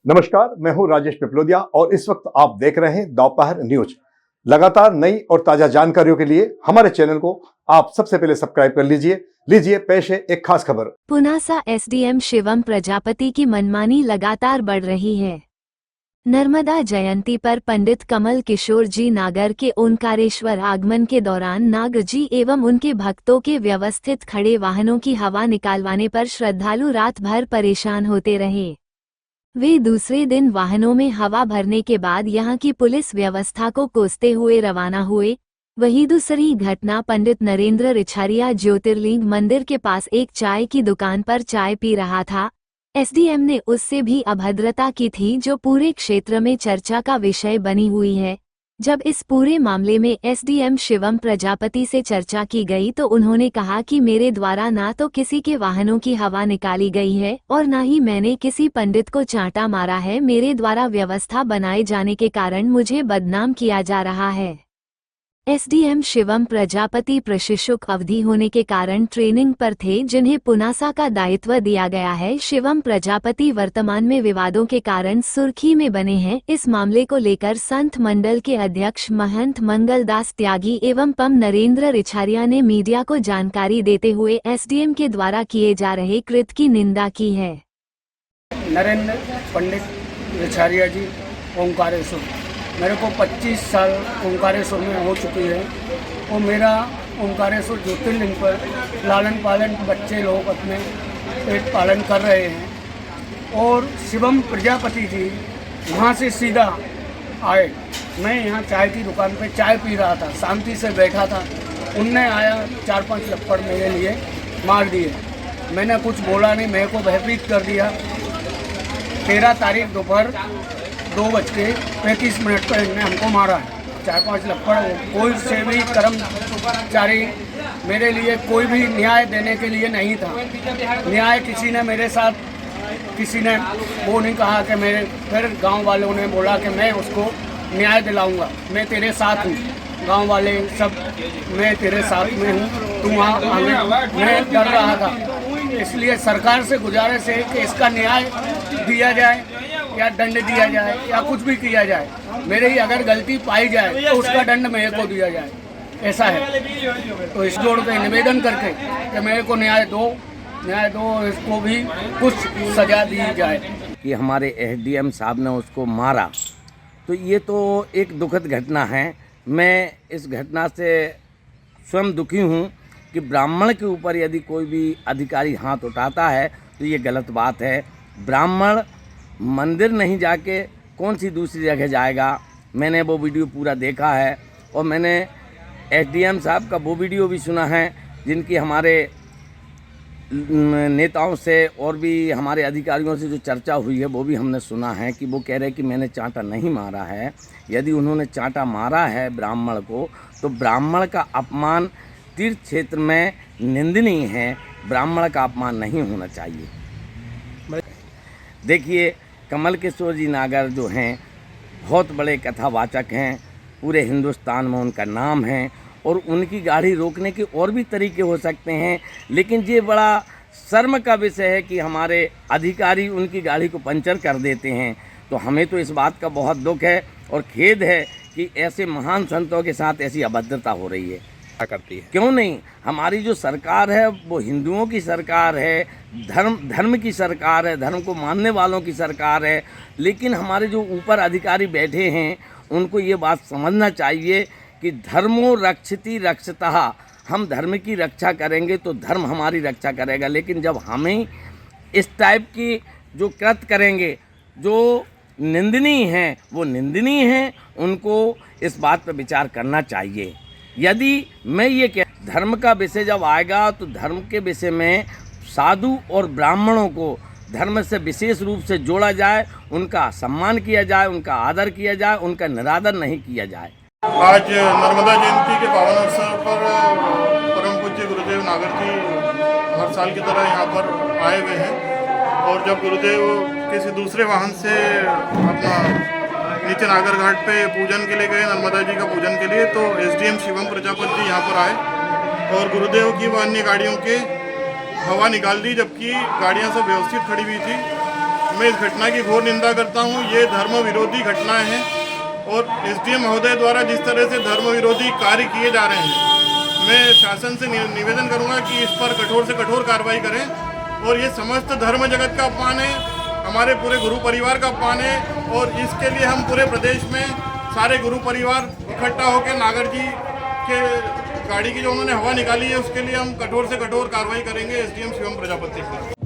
नमस्कार, मैं हूं राजेश पिपलोदिया और इस वक्त आप देख रहे हैं दोपहर न्यूज। लगातार नई और ताजा जानकारियों के लिए हमारे चैनल को आप सबसे पहले सब्सक्राइब कर लीजिए पेश है एक खास खबर। पुनासा एसडीएम शिवम प्रजापति की मनमानी लगातार बढ़ रही है। नर्मदा जयंती पर पंडित कमल किशोर जी नागर के ओंकारेश्वर आगमन के दौरान नाग जी एवं उनके भक्तों के व्यवस्थित खड़े वाहनों की हवा निकालवाने पर श्रद्धालु रात भर परेशान होते रहे। वे दूसरे दिन वाहनों में हवा भरने के बाद यहां की पुलिस व्यवस्था को कोसते हुए रवाना हुए। वहीं दूसरी घटना पंडित नरेंद्र रिछारिया ज्योतिर्लिंग मंदिर के पास एक चाय की दुकान पर चाय पी रहा था। एसडीएम ने उससे भी अभद्रता की थी, जो पूरे क्षेत्र में चर्चा का विषय बनी हुई है। जब इस पूरे मामले में एसडीएम शिवम प्रजापति से चर्चा की गई तो उन्होंने कहा कि मेरे द्वारा ना तो किसी के वाहनों की हवा निकाली गई है और ना ही मैंने किसी पंडित को चांटा मारा है। मेरे द्वारा व्यवस्था बनाए जाने के कारण मुझे बदनाम किया जा रहा है। एसडीएम शिवम प्रजापति प्रशिक्षुक अवधि होने के कारण ट्रेनिंग पर थे, जिन्हें पुनासा का दायित्व दिया गया है। शिवम प्रजापति वर्तमान में विवादों के कारण सुर्खी में बने हैं। इस मामले को लेकर संत मंडल के अध्यक्ष महंत मंगलदास त्यागी एवं पम नरेंद्र रिछारिया ने मीडिया को जानकारी देते हुए एसडीएम के द्वारा किए जा रहे कृत्य की निंदा की है। नरेंद्र पंडित रिछारिया जी ओंकारेश्वर, मेरे को 25 साल ओंकारेश्वर में हो चुकी है और मेरा ओंकारेश्वर ज्योतिर्लिंग पर लालन पालन बच्चे लोग अपने पेट पालन कर रहे हैं और शिवम प्रजापति जी वहाँ से सीधा आए। मैं यहाँ चाय की दुकान पे चाय पी रहा था, शांति से बैठा था। उनने आया 4-5 लपड़ मेरे लिए मार दिए। मैंने कुछ बोला नहीं, मेरे को भयभीत कर दिया। 13 तारीख दोपहर 2:35 पर इन्होंने हमको मारा है। 4-5 लपड़। कोई से भी कर्मचारी मेरे लिए कोई भी न्याय देने के लिए नहीं था। न्याय किसी ने मेरे साथ, किसी ने वो नहीं कहा कि मेरे, फिर गांव वालों ने बोला कि मैं उसको न्याय दिलाऊंगा, मैं तेरे साथ हूँ। गांव वाले सब, मैं तेरे साथ में हूँ, तू वहाँ आगे। मैं डर रहा था, इसलिए सरकार से गुजारिश है कि इसका न्याय दिया जाए या दंड दिया जाए या कुछ भी किया जाए। मेरे ही अगर गलती पाई जाए तो उसका दंड मेरे को दिया जाए, ऐसा है। तो इस जोड़ पे निवेदन करके कि मेरे को न्याय दो, इसको भी कुछ सजा दी जाए। कि हमारे एसडीएम साहब ने उसको मारा, तो ये तो एक दुखद घटना है। मैं इस घटना से स्वयं दुखी हूँ कि ब्राह्मण के ऊपर यदि कोई भी अधिकारी हाथ उठाता है तो ये गलत बात है। ब्राह्मण मंदिर नहीं जाके कौन सी दूसरी जगह जाएगा। मैंने वो वीडियो पूरा देखा है और मैंने एसडीएम साहब का वो वीडियो भी सुना है, जिनकी हमारे नेताओं से और भी हमारे अधिकारियों से जो चर्चा हुई है वो भी हमने सुना है कि वो कह रहे हैं कि मैंने चांटा नहीं मारा है। यदि उन्होंने चांटा मारा है ब्राह्मण को, तो ब्राह्मण का अपमान तीर्थ क्षेत्र में निंदनीय है। ब्राह्मण का अपमान नहीं होना चाहिए। देखिए, कमल किशोर जी नागर जो हैं बहुत बड़े कथावाचक हैं, पूरे हिंदुस्तान में उनका नाम है और उनकी गाड़ी रोकने के और भी तरीके हो सकते हैं, लेकिन ये बड़ा शर्म का विषय है कि हमारे अधिकारी उनकी गाड़ी को पंचर कर देते हैं। तो हमें तो इस बात का बहुत दुख है और खेद है कि ऐसे महान संतों के साथ ऐसी अभद्रता हो रही है। क्या करती है? क्यों नहीं? हमारी जो सरकार है वो हिंदुओं की सरकार है, धर्म की सरकार है, धर्म को मानने वालों की सरकार है। लेकिन हमारे जो ऊपर अधिकारी बैठे हैं उनको ये बात समझना चाहिए कि धर्मो रक्षति रक्षतः। हम धर्म की रक्षा करेंगे तो धर्म हमारी रक्षा करेगा। लेकिन जब हमें इस टाइप की जो कृत्य करेंगे जो निंदनीय हैं, वो निंदनीय हैं, उनको इस बात पर विचार करना चाहिए। यदि मैं ये कह, धर्म का विषय जब आएगा तो धर्म के विषय में साधु और ब्राह्मणों को धर्म से विशेष रूप से जोड़ा जाए, उनका सम्मान किया जाए, उनका आदर किया जाए, उनका निरादर नहीं किया जाए। आज नर्मदा जयंती के पावन अवसर पर परम पूज्य गुरुदेव नागर जी हर साल की तरह यहाँ पर आए हुए हैं और जब गुरुदेव किसी दूसरे वाहन से अपना नीचे नागर घाट पे पूजन के लिए गए, नर्मदा जी का पूजन के लिए, तो एसडीएम शिवम प्रजापति जी यहाँ पर आए और गुरुदेव की व अन्य गाड़ियों के हवा निकाल दी, जबकि गाड़ियाँ सब व्यवस्थित खड़ी हुई थी। मैं इस घटना की घोर निंदा करता हूँ। ये धर्म विरोधी घटनाएं हैं और एसडीएम महोदय द्वारा जिस तरह से धर्म विरोधी कार्य किए जा रहे हैं, मैं शासन से निवेदन करूंगा कि इस पर कठोर से कठोर कार्रवाई करें। और ये समस्त धर्म जगत का अपमान है, हमारे पूरे गुरु परिवार का अपमान है और इसके लिए हम पूरे प्रदेश में सारे गुरु परिवार इकट्ठा होकर नागर जी के गाड़ी की जो उन्होंने हवा निकाली है उसके लिए हम कठोर से कठोर कार्रवाई करेंगे एसडीएम शिवम प्रजापति से।